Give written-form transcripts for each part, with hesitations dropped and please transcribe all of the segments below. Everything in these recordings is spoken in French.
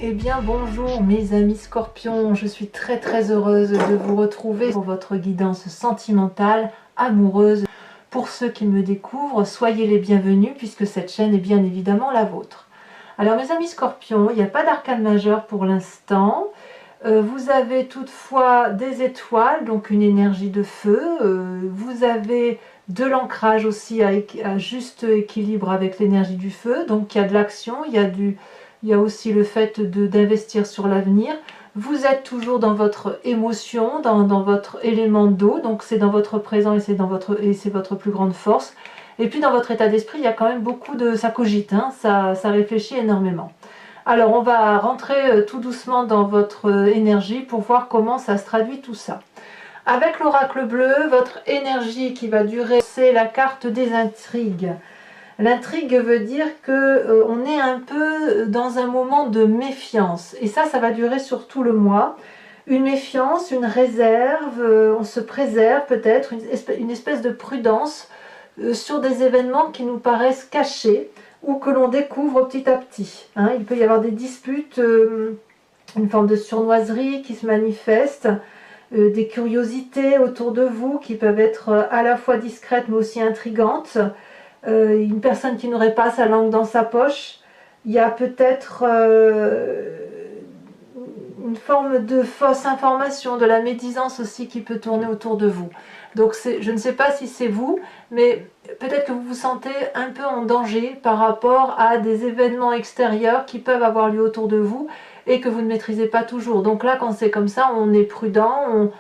Eh bien bonjour mes amis scorpions, je suis très heureuse de vous retrouver pour votre guidance sentimentale, amoureuse. Pour ceux qui me découvrent, soyez les bienvenus puisque cette chaîne est bien évidemment la vôtre. Alors mes amis scorpions, il n'y a pas d'arcane majeur pour l'instant. Vous avez toutefois des étoiles, donc une énergie de feu. Vous avez de l'ancrage aussi à juste équilibre avec l'énergie du feu. Donc il y a de l'action, il y a aussi le fait d'investir sur l'avenir. Vous êtes toujours dans votre émotion, dans votre élément d'eau. Donc c'est dans votre présent et c'est votre plus grande force. Et puis dans votre état d'esprit, il y a quand même beaucoup de... ça cogite, hein, ça réfléchit énormément. Alors on va rentrer tout doucement dans votre énergie pour voir comment ça se traduit tout ça. Avec l'oracle bleu, votre énergie qui va durer, c'est la carte des intrigues. L'intrigue veut dire que on est un peu dans un moment de méfiance. Et ça va durer sur tout le mois. Une méfiance, une réserve, on se préserve peut-être, une espèce de prudence sur des événements qui nous paraissent cachés ou que l'on découvre petit à petit. Hein. Il peut y avoir des disputes, une forme de sournoiserie qui se manifeste, des curiosités autour de vous qui peuvent être à la fois discrètes mais aussi intrigantes, une personne qui n'aurait pas sa langue dans sa poche. Il y a peut-être une forme de fausse information, de la médisance aussi qui peut tourner autour de vous. Donc je ne sais pas si c'est vous, mais peut-être que vous vous sentez un peu en danger par rapport à des événements extérieurs qui peuvent avoir lieu autour de vous et que vous ne maîtrisez pas toujours. Donc là, quand c'est comme ça, on est prudent,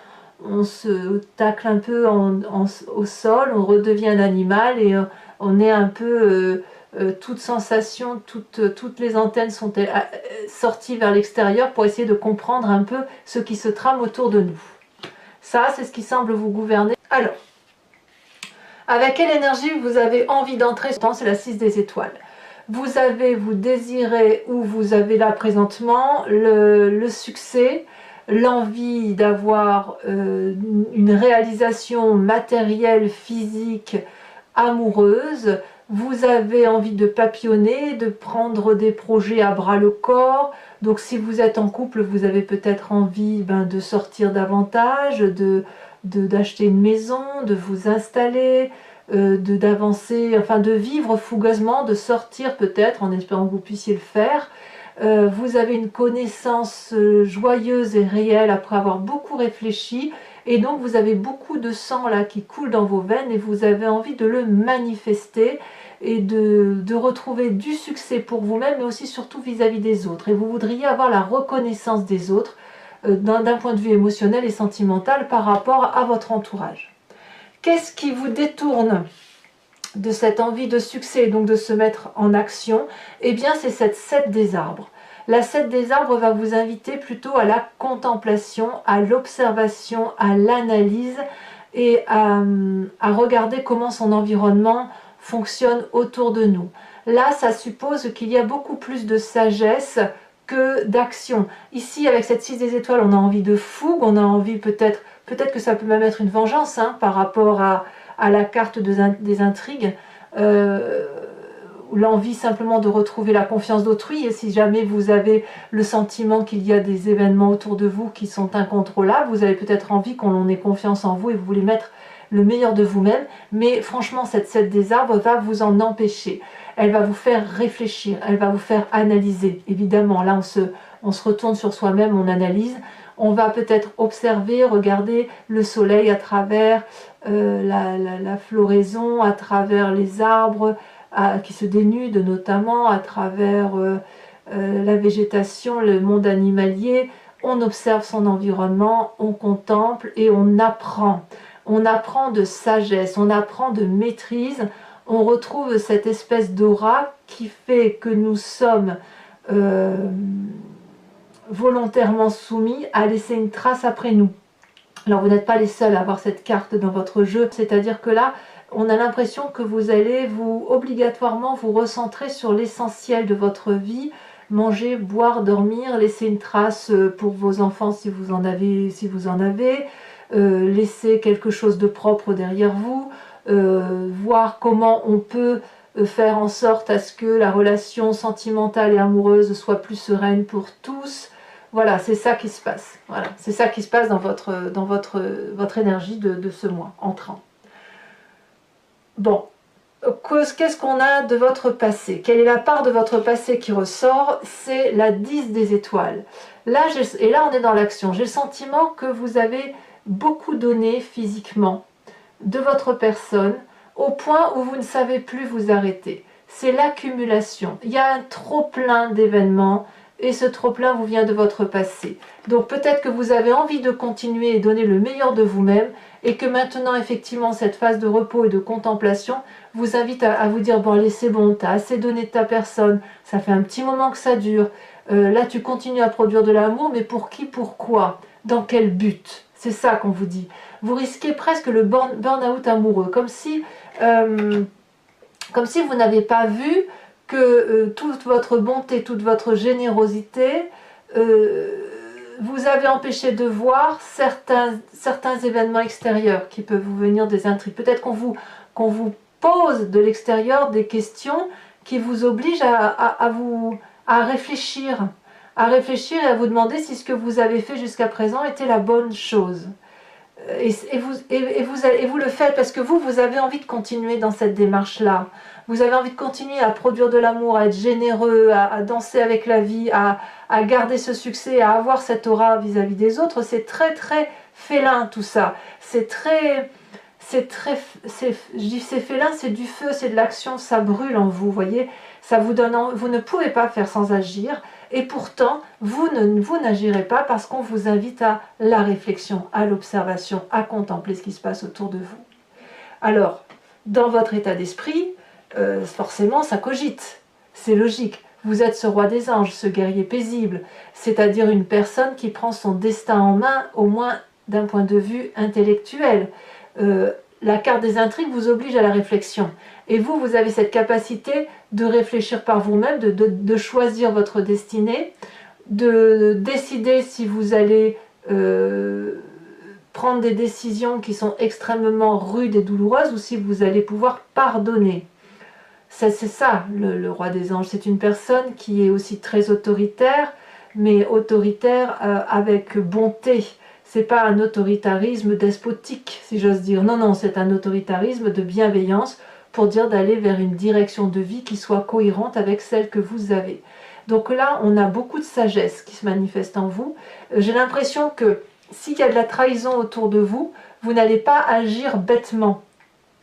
on se tacle un peu au sol, on redevient un animal et on est un peu... toute sensation, toutes les antennes sont sorties vers l'extérieur pour essayer de comprendre un peu ce qui se trame autour de nous. Ça, c'est ce qui semble vous gouverner. Alors, avec quelle énergie vous avez envie d'entrer? C'est la 6 des étoiles. Vous désirez, ou vous avez là présentement, le succès, l'envie d'avoir une réalisation matérielle, physique, amoureuse. Vous avez envie de papillonner, de prendre des projets à bras le corps. Donc si vous êtes en couple, vous avez peut-être envie de sortir davantage, d'acheter une maison, de vous installer, d'avancer, enfin de vivre fougueusement, de sortir peut-être, en espérant que vous puissiez le faire. Vous avez une connaissance joyeuse et réelle après avoir beaucoup réfléchi. Et donc vous avez beaucoup de sang là qui coule dans vos veines et vous avez envie de le manifester et de retrouver du succès pour vous-même, mais aussi surtout vis-à-vis des autres. Et vous voudriez avoir la reconnaissance des autres d'un point de vue émotionnel et sentimental par rapport à votre entourage. Qu'est-ce qui vous détourne de cette envie de succès, donc de se mettre en action? Eh bien c'est cette 7 des arbres. La 7 des arbres va vous inviter plutôt à la contemplation, à l'observation, à l'analyse et à regarder comment son environnement fonctionne autour de nous. Là, ça suppose qu'il y a beaucoup plus de sagesse que d'action. Ici, avec cette 6 des étoiles, on a envie de fougue, on a envie peut-être que ça peut même être une vengeance par rapport à la carte des intrigues. L'envie simplement de retrouver la confiance d'autrui, et si jamais vous avez le sentiment qu'il y a des événements autour de vous qui sont incontrôlables, vous avez peut-être envie qu'on ait confiance en vous et vous voulez mettre le meilleur de vous-même, mais franchement cette 7 des arbres va vous en empêcher. Elle va vous faire réfléchir, elle va vous faire analyser. Évidemment, là on se retourne sur soi-même, on analyse, on va peut-être observer, regarder le soleil à travers la floraison, à travers les arbres, qui se dénudent notamment, à travers la végétation, le monde animalier. On observe son environnement, on contemple et on apprend. On apprend de sagesse, on apprend de maîtrise, on retrouve cette espèce d'aura qui fait que nous sommes volontairement soumis à laisser une trace après nous. Alors vous n'êtes pas les seuls à avoir cette carte dans votre jeu, c'est-à-dire que là, on a l'impression que vous allez obligatoirement vous recentrer sur l'essentiel de votre vie, manger, boire, dormir, laisser une trace pour vos enfants si vous en avez, laisser quelque chose de propre derrière vous, voir comment on peut faire en sorte à ce que la relation sentimentale et amoureuse soit plus sereine pour tous. Voilà, c'est ça qui se passe. Voilà, c'est ça qui se passe dans votre énergie de ce mois entrant. Bon, qu'est-ce qu'on a de votre passé? Quelle est la part de votre passé qui ressort? C'est la 10 des étoiles. Là, et là, on est dans l'action. J'ai le sentiment que vous avez beaucoup donné physiquement de votre personne au point où vous ne savez plus vous arrêter. C'est l'accumulation. Il y a un trop-plein d'événements et ce trop-plein vous vient de votre passé. Donc peut-être que vous avez envie de continuer et donner le meilleur de vous-même et que maintenant, effectivement, cette phase de repos et de contemplation vous invite à vous dire, bon, allez, c'est bon, tu as assez donné de ta personne, ça fait un petit moment que ça dure, là, tu continues à produire de l'amour, mais pour qui, pourquoi? Dans quel but? C'est ça qu'on vous dit. Vous risquez presque le burn-out amoureux, comme si vous n'avez pas vu que toute votre bonté, toute votre générosité vous avez empêché de voir certains événements extérieurs qui peuvent vous venir des intrigues. Peut-être qu'on vous pose de l'extérieur des questions qui vous obligent à réfléchir et à vous demander si ce que vous avez fait jusqu'à présent était la bonne chose. Et vous le faites parce que vous avez envie de continuer dans cette démarche-là. Vous avez envie de continuer à produire de l'amour, à être généreux, à danser avec la vie, à garder ce succès, à avoir cette aura vis-à-vis des autres. C'est très très félin tout ça. Je dis c'est félin, c'est du feu, c'est de l'action, ça brûle en vous, voyez. Ça vous donne, vous ne pouvez pas faire sans agir. Et pourtant, vous n'agirez pas parce qu'on vous invite à la réflexion, à l'observation, à contempler ce qui se passe autour de vous. Alors, dans votre état d'esprit, forcément, ça cogite. C'est logique. Vous êtes ce roi des anges, ce guerrier paisible, c'est-à-dire une personne qui prend son destin en main, au moins d'un point de vue intellectuel. La carte des intrigues vous oblige à la réflexion. Et vous avez cette capacité de réfléchir par vous-même, de choisir votre destinée, de décider si vous allez prendre des décisions qui sont extrêmement rudes et douloureuses ou si vous allez pouvoir pardonner. C'est ça, le roi des anges. C'est une personne qui est aussi très autoritaire, mais autoritaire avec bonté. C'est pas un autoritarisme despotique, si j'ose dire. Non, non, c'est un autoritarisme de bienveillance pour dire d'aller vers une direction de vie qui soit cohérente avec celle que vous avez. Donc là, on a beaucoup de sagesse qui se manifeste en vous. J'ai l'impression que s'il y a de la trahison autour de vous, vous n'allez pas agir bêtement.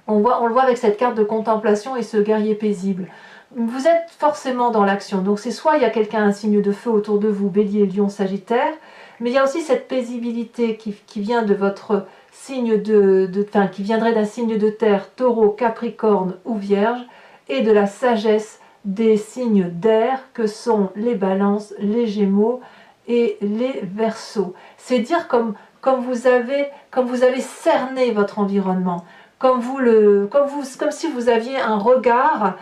On le voit avec cette carte de contemplation et ce guerrier paisible. Vous êtes forcément dans l'action. Donc c'est soit il y a quelqu'un, un signe de feu autour de vous, Bélier, Lion, Sagittaire, mais il y a aussi cette paisibilité qui vient de votre signe qui viendrait d'un signe de terre, Taureau, Capricorne ou Vierge, et de la sagesse des signes d'air que sont les Balances, les Gémeaux et les Verseaux. C'est dire comme vous avez cerné votre environnement, comme si vous aviez un regard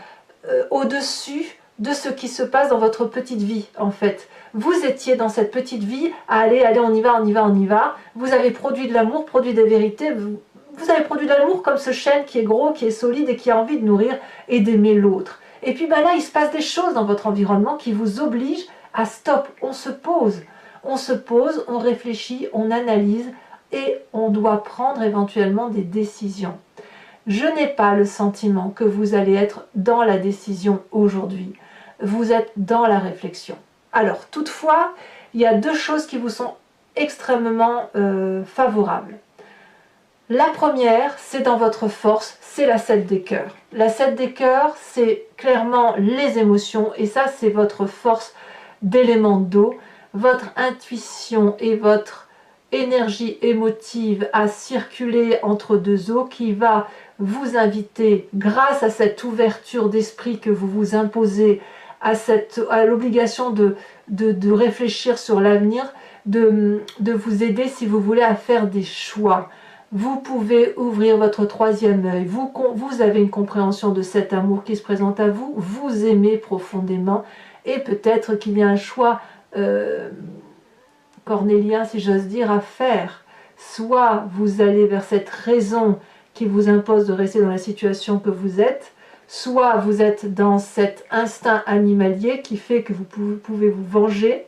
au-dessus de ce qui se passe dans votre petite vie, en fait. Vous étiez dans cette petite vie, allez, on y va. Vous avez produit de l'amour, produit des vérités. Vous avez produit de l'amour comme ce chêne qui est gros, qui est solide et qui a envie de nourrir et d'aimer l'autre. Et puis là, il se passe des choses dans votre environnement qui vous obligent à stop. On se pose, on réfléchit, on analyse et on doit prendre éventuellement des décisions. Je n'ai pas le sentiment que vous allez être dans la décision aujourd'hui. Vous êtes dans la réflexion. Alors, toutefois, il y a deux choses qui vous sont extrêmement favorables. La première, c'est dans votre force, c'est la 7 des cœurs. La 7 des cœurs, c'est clairement les émotions, et ça, c'est votre force d'élément d'eau, votre intuition et votre énergie émotive à circuler entre deux eaux qui va vous inviter, grâce à cette ouverture d'esprit que vous vous imposez, à l'obligation de réfléchir sur l'avenir, de vous aider, si vous voulez, à faire des choix. Vous pouvez ouvrir votre troisième œil, vous avez une compréhension de cet amour qui se présente à vous, vous aimez profondément, et peut-être qu'il y a un choix cornélien, si j'ose dire, à faire. Soit vous allez vers cette raison qui vous impose de rester dans la situation que vous êtes, Soit vous êtes dans cet instinct animalier qui fait que vous pouvez vous venger,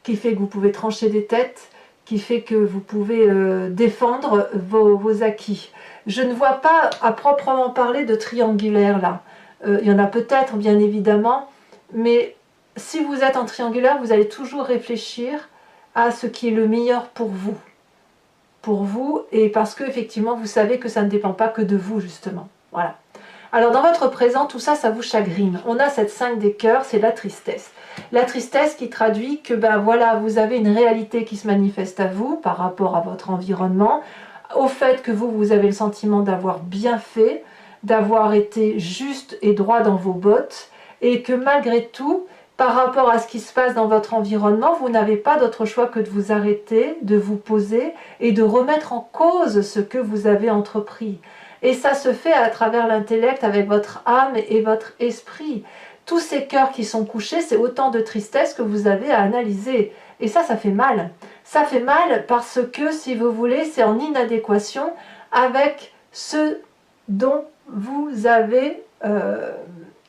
qui fait que vous pouvez trancher des têtes, qui fait que vous pouvez défendre vos acquis. Je ne vois pas à proprement parler de triangulaire là. Il y en a peut-être bien évidemment, mais si vous êtes en triangulaire, vous allez toujours réfléchir à ce qui est le meilleur pour vous, et parce que effectivement vous savez que ça ne dépend pas que de vous justement. Voilà. Alors dans votre présent, tout ça, ça vous chagrine. On a cette 5 des cœurs, c'est la tristesse. La tristesse qui traduit que ben voilà, vous avez une réalité qui se manifeste à vous par rapport à votre environnement, au fait que vous avez le sentiment d'avoir bien fait, d'avoir été juste et droit dans vos bottes, et que malgré tout, par rapport à ce qui se passe dans votre environnement, vous n'avez pas d'autre choix que de vous arrêter, de vous poser et de remettre en cause ce que vous avez entrepris. Et ça se fait à travers l'intellect, avec votre âme et votre esprit. Tous ces cœurs qui sont couchés, c'est autant de tristesse que vous avez à analyser. Et ça fait mal. Ça fait mal parce que, si vous voulez, c'est en inadéquation avec ce dont vous avez...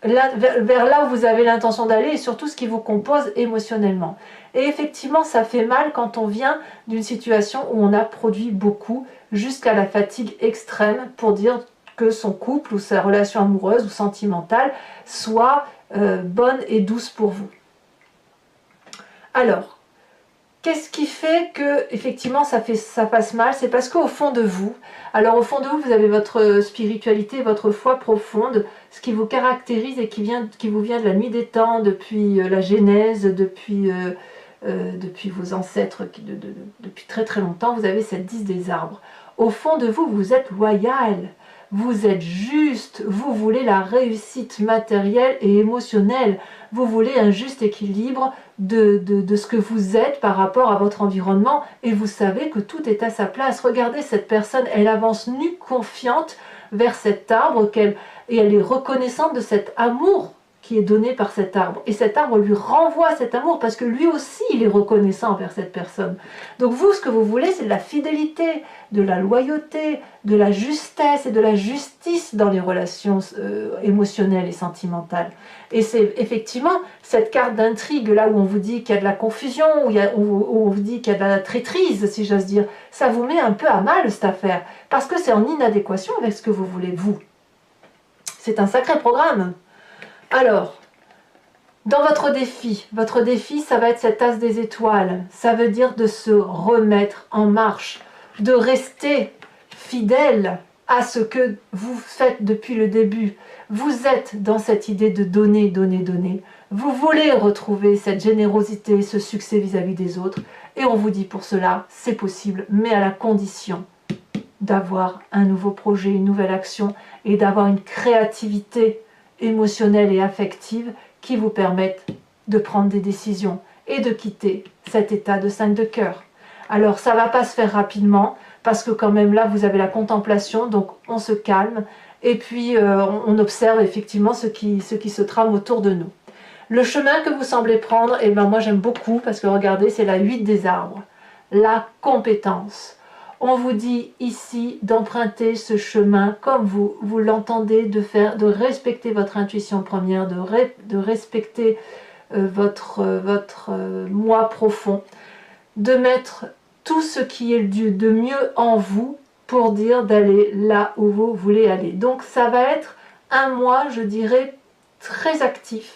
vers là où vous avez l'intention d'aller, et surtout ce qui vous compose émotionnellement. Et effectivement, ça fait mal quand on vient d'une situation où on a produit beaucoup, jusqu'à la fatigue extrême, pour dire que son couple ou sa relation amoureuse ou sentimentale soit bonne et douce pour vous. Alors, qu'est-ce qui fait que effectivement ça passe mal? C'est parce qu'au fond de vous, alors au fond de vous, vous avez votre spiritualité, votre foi profonde, ce qui vous caractérise et qui vous vient de la nuit des temps, depuis la Genèse, depuis vos ancêtres, depuis très très longtemps. Vous avez cette 10 des arbres. Au fond de vous, vous êtes loyal, vous êtes juste, vous voulez la réussite matérielle et émotionnelle, vous voulez un juste équilibre de ce que vous êtes par rapport à votre environnement, et vous savez que tout est à sa place. Regardez cette personne, elle avance nue, confiante vers cet arbre, et elle est reconnaissante de cet amour qui est donné par cet arbre, et cet arbre lui renvoie cet amour parce que lui aussi il est reconnaissant envers cette personne. Donc vous, ce que vous voulez, c'est de la fidélité, de la loyauté, de la justesse et de la justice dans les relations émotionnelles et sentimentales. Et c'est effectivement cette carte d'intrigue là où on vous dit qu'il y a de la confusion, où on vous dit qu'il y a de la traîtrise, si j'ose dire, ça vous met un peu à mal cette affaire, parce que c'est en inadéquation avec ce que vous voulez vous. C'est un sacré programme. Alors, dans votre défi, ça va être cette as des étoiles. Ça veut dire de se remettre en marche, de rester fidèle à ce que vous faites depuis le début. Vous êtes dans cette idée de donner, donner, donner. Vous voulez retrouver cette générosité, ce succès vis-à-vis des autres. Et on vous dit pour cela, c'est possible, mais à la condition d'avoir un nouveau projet, une nouvelle action, et d'avoir une créativité émotionnelle et affective qui vous permettent de prendre des décisions et de quitter cet état de 5 de cœur. Alors ça ne va pas se faire rapidement, parce que quand même là vous avez la contemplation, donc on se calme, et puis on observe effectivement ce qui se trame autour de nous. Le chemin que vous semblez prendre, et ben moi j'aime beaucoup, parce que regardez, c'est la 8 des arbres, la compétence. On vous dit ici d'emprunter ce chemin comme vous l'entendez, de respecter votre intuition première, de respecter votre moi profond, de mettre tout ce qui est de mieux en vous pour dire d'aller là où vous voulez aller. Donc ça va être un mois, je dirais, très actif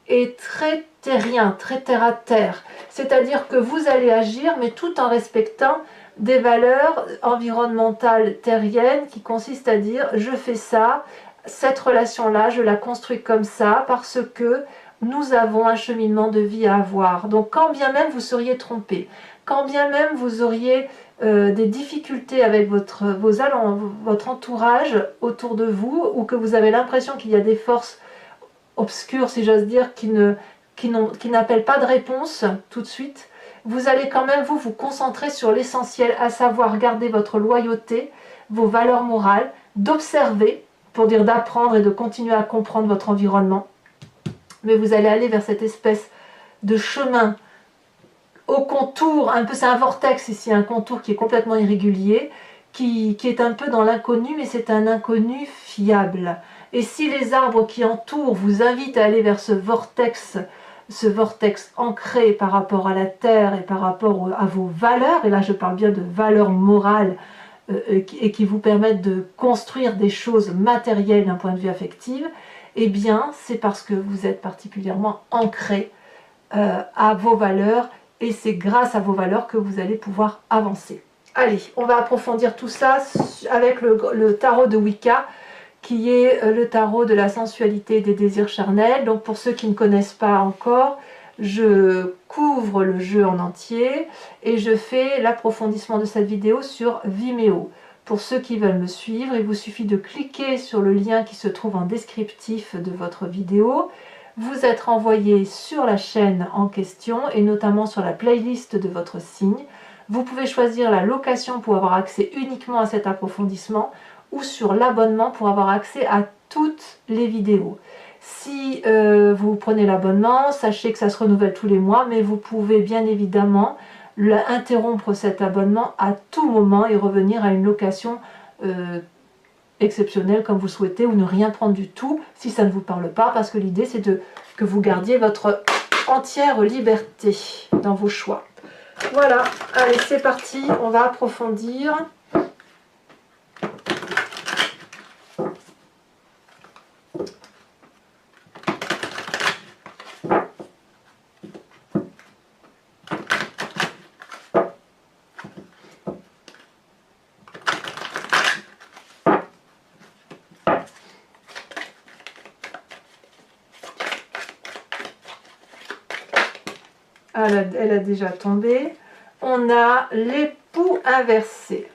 et très terrien, très terre à terre. C'est-à-dire que vous allez agir, mais tout en respectant des valeurs environnementales terriennes qui consistent à dire je fais ça, cette relation-là, je la construis comme ça parce que nous avons un cheminement de vie à avoir. Donc quand bien même vous seriez trompé, quand bien même vous auriez des difficultés avec votre entourage autour de vous, ou que vous avez l'impression qu'il y a des forces obscures, si j'ose dire, qui n'appellent pas de réponse tout de suite, vous allez quand même vous concentrer sur l'essentiel, à savoir garder votre loyauté, vos valeurs morales, d'observer, pour dire d'apprendre et de continuer à comprendre votre environnement. Mais vous allez aller vers cette espèce de chemin au contour, un peu, c'est un vortex ici, un contour qui est complètement irrégulier, qui est un peu dans l'inconnu, mais c'est un inconnu fiable. Et si les arbres qui entourent vous invitent à aller vers ce vortex ancré par rapport à la terre et par rapport à vos valeurs, et là je parle bien de valeurs morales et qui vous permettent de construire des choses matérielles d'un point de vue affectif, eh bien c'est parce que vous êtes particulièrement ancré à vos valeurs, et c'est grâce à vos valeurs que vous allez pouvoir avancer. Allez, on va approfondir tout ça avec le tarot de Wicca, qui est le tarot de la sensualité et des désirs charnels. Donc pour ceux qui ne connaissent pas encore, je couvre le jeu en entier et je fais l'approfondissement de cette vidéo sur Vimeo. Pour ceux qui veulent me suivre, il vous suffit de cliquer sur le lien qui se trouve en descriptif de votre vidéo. Vous êtes renvoyé sur la chaîne en question et notamment sur la playlist de votre signe. Vous pouvez choisir la location pour avoir accès uniquement à cet approfondissement ou sur l'abonnement pour avoir accès à toutes les vidéos. Si vous prenez l'abonnement, sachez que ça se renouvelle tous les mois, mais vous pouvez bien évidemment interrompre cet abonnement à tout moment et revenir à une location exceptionnelle comme vous souhaitez, ou ne rien prendre du tout si ça ne vous parle pas, parce que l'idée c'est que vous gardiez votre entière liberté dans vos choix. Voilà, allez c'est parti, on va approfondir. Elle a déjà tombé. On a l'époux inversé.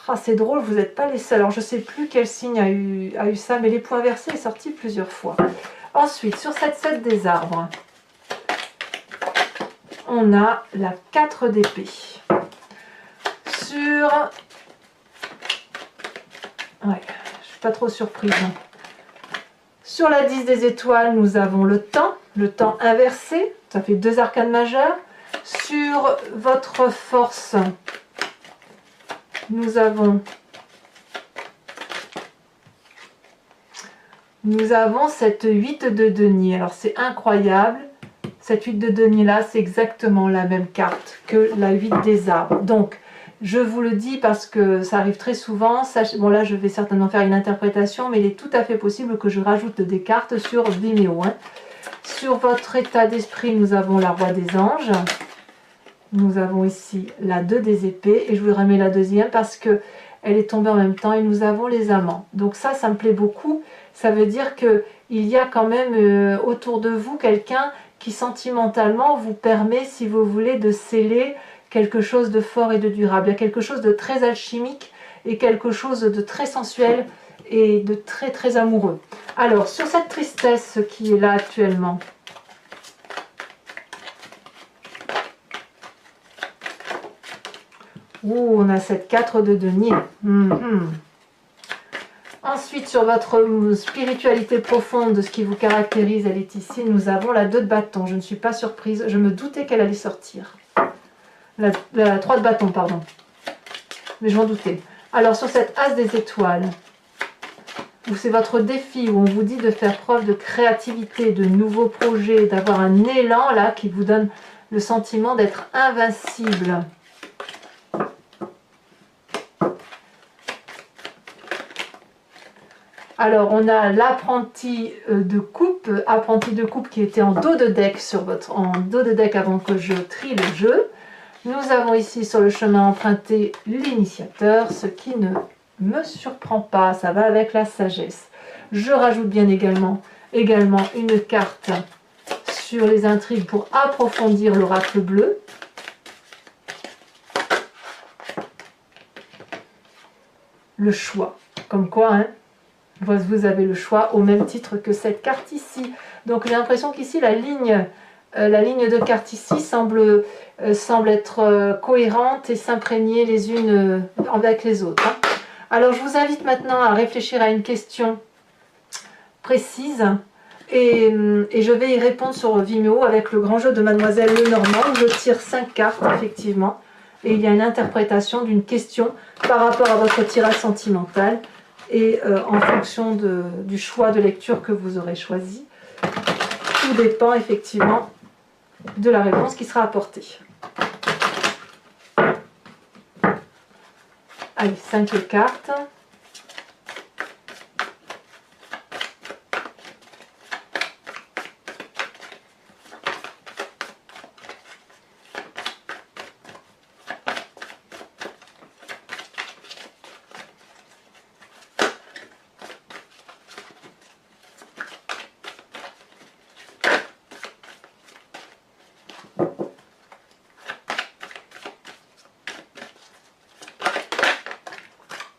Ah, c'est drôle, vous n'êtes pas les seuls. Alors, je ne sais plus quel signe a eu ça, mais l'époux inversé est sorti plusieurs fois. Ensuite, sur cette 7 des arbres, on a la 4 d'épée. Sur... Ouais, je ne suis pas trop surprise. Sur la 10 des étoiles, nous avons le temps inversé. Ça fait 2 arcanes majeures. Sur votre force, nous avons cette 8 de denier. Alors c'est incroyable. Cette 8 de denier là, c'est exactement la même carte que la 8 des arbres. Donc, je vous le dis parce que ça arrive très souvent. Bon là, je vais certainement faire une interprétation, mais il est tout à fait possible que je rajoute des cartes sur Vimeo. Sur votre état d'esprit, nous avons la roi des anges. Nous avons ici la 2 des épées. Et je vous remets la deuxième parce que elle est tombée en même temps. Et nous avons les amants. Donc ça me plaît beaucoup. Ça veut dire qu'il y a quand même autour de vous quelqu'un qui sentimentalement vous permet, si vous voulez, de sceller quelque chose de fort et de durable. Il y a quelque chose de très alchimique et quelque chose de très sensuel et de très très amoureux. Alors, sur cette tristesse qui est là actuellement, on a cette 4 de denier. Ensuite, sur votre spiritualité profonde, ce qui vous caractérise, elle est ici. Nous avons la 2 de bâton. Je ne suis pas surprise. Je me doutais qu'elle allait sortir. La 3 de bâton, pardon. Mais je m'en doutais. Alors, sur cette as des étoiles, où c'est votre défi, où on vous dit de faire preuve de créativité, de nouveaux projets, d'avoir un élan là qui vous donne le sentiment d'être invincible. Alors, on a l'apprenti de coupe qui était en dos de deck avant que je trie le jeu. Nous avons ici sur le chemin emprunté l'initiateur, ce qui ne me surprend pas, ça va avec la sagesse. Je rajoute bien également une carte sur les intrigues pour approfondir l'oracle bleu. Le choix, comme quoi, hein, vous avez le choix au même titre que cette carte ici. Donc j'ai l'impression qu'ici la ligne de carte ici semble être cohérente et s'imprégner les unes avec les autres. Hein. Alors je vous invite maintenant à réfléchir à une question précise et je vais y répondre sur Vimeo avec le grand jeu de Mademoiselle Lenormand où je tire 5 cartes effectivement et il y a une interprétation d'une question par rapport à votre tirage sentimental et en fonction du choix de lecture que vous aurez choisi. Tout dépend effectivement de la réponse qui sera apportée. Allez, 5 cartes.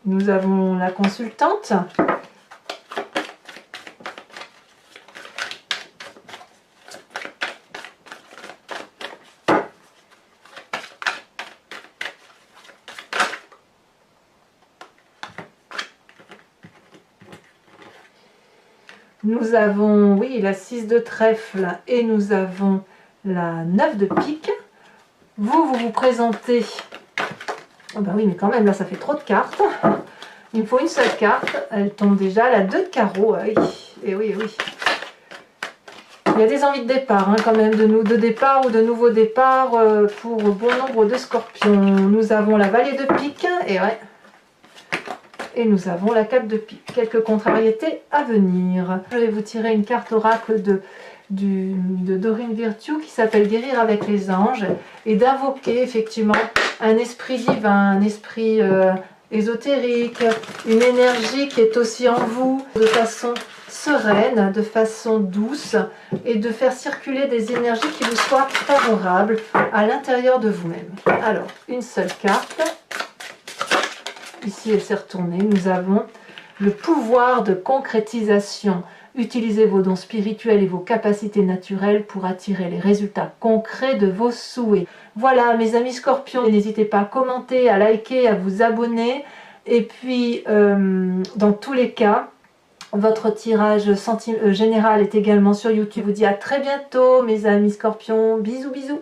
Nous avons la consultante. Nous avons, oui, la 6 de trèfle et nous avons la 9 de pique. Vous présentez... Oh ben oui, mais quand même, là, ça fait trop de cartes. Il me faut une seule carte. Elle tombe déjà, la 2 de carreau. Oui, et oui, et oui. Il y a des envies de départ, hein, quand même, de départ ou de nouveaux départs pour bon nombre de scorpions. Nous avons la vallée de pique, et ouais. Et nous avons la 4 de pique. Quelques contrariétés à venir. Je vais vous tirer une carte oracle de Dorine Virtue qui s'appelle Guérir avec les anges et d'invoquer effectivement un esprit divin, un esprit ésotérique, une énergie qui est aussi en vous de façon sereine, de façon douce et de faire circuler des énergies qui vous soient favorables à l'intérieur de vous-même. Alors, une seule carte. Ici, elle s'est retournée. Nous avons le pouvoir de concrétisation. Utilisez vos dons spirituels et vos capacités naturelles pour attirer les résultats concrets de vos souhaits. Voilà, mes amis scorpions, n'hésitez pas à commenter, à liker, à vous abonner. Et puis, dans tous les cas, votre tirage général est également sur YouTube. Je vous dis à très bientôt, mes amis scorpions. Bisous, bisous.